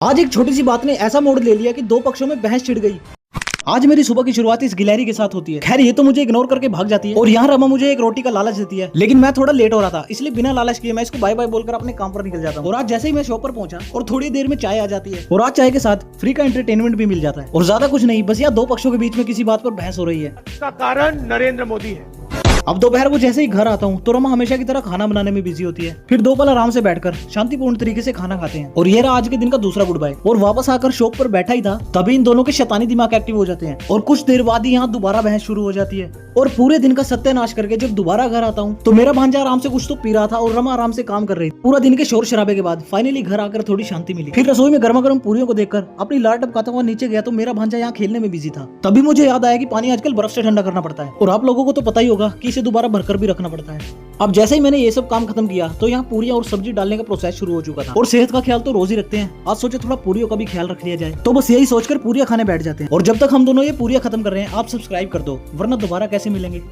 आज एक छोटी सी बात ने ऐसा मोड़ ले लिया कि दो पक्षों में बहस छिड़ गई। आज मेरी सुबह की शुरुआत इस गिलहरी के साथ होती है। खैर ये तो मुझे इग्नोर करके भाग जाती है और यहाँ रमा मुझे एक रोटी का लालच देती है, लेकिन मैं थोड़ा लेट हो रहा था इसलिए बिना लालच किए मैं इसको बाय बाय बोलकर अपने काम पर निकल जाता हूँ। और आज जैसे ही मैं शॉप पर पहुंचा और थोड़ी देर में चाय आ जाती है और आज चाय के साथ फ्री का एंटरटेनमेंट भी मिल जाता है। और ज्यादा कुछ नहीं, बस यहाँ दो पक्षों के बीच में किसी बात पर बहस हो रही है। इसका कारण नरेंद्र मोदी है। अब दोपहर को जैसे ही घर आता हूँ तो रमा हमेशा की तरह खाना बनाने में बिजी होती है। फिर दो पल आराम से बैठकर शांतिपूर्ण तरीके से खाना खाते हैं। और ये रहा आज के दिन का दूसरा गुड बाय। और वापस आकर शॉप पर बैठा ही था तभी इन दोनों के शैतानी दिमाग एक्टिव हो जाते हैं और कुछ देर बाद ही यहाँ दोबारा बहस शुरू हो जाती है। और पूरे दिन का सत्यानाश करके जब दोबारा घर आता हूँ तो मेरा भांजा आराम से कुछ तो पी रहा था और रमा आराम से काम कर रही थी। पूरा दिन के शोर शराबे के बाद फाइनली घर आकर थोड़ी शांति मिली। फिर रसोई में गर्मा गर्म पूरियों को देखकर अपनी लार टपकाता हुआ नीचे गया तो मेरा भांजा यहाँ खेलने में बिजी था। तभी मुझे याद आया कि पानी आजकल बर्फ से ठंडा करना पड़ता है और आप लोगों को तो पता ही होगा कि इसे दोबारा भरकर भी रखना पड़ता है। अब जैसे ही मैंने ये सब काम खत्म किया तो यहाँ पूरियां और सब्जी डालने का प्रोसेस शुरू हो चुका था। और सेहत का ख्याल तो रोज ही रखते हैं, आज सोचे थोड़ा पूरियों का भी ख्याल रख लिया जाए। तो बस यही सोचकर पूरियां खाने बैठ जाते हैं। और जब तक हम दोनों ये पूरियां खत्म कर रहे हैं आप सब्सक्राइब कर दो वरना दोबारा कैसे मिलेंगे।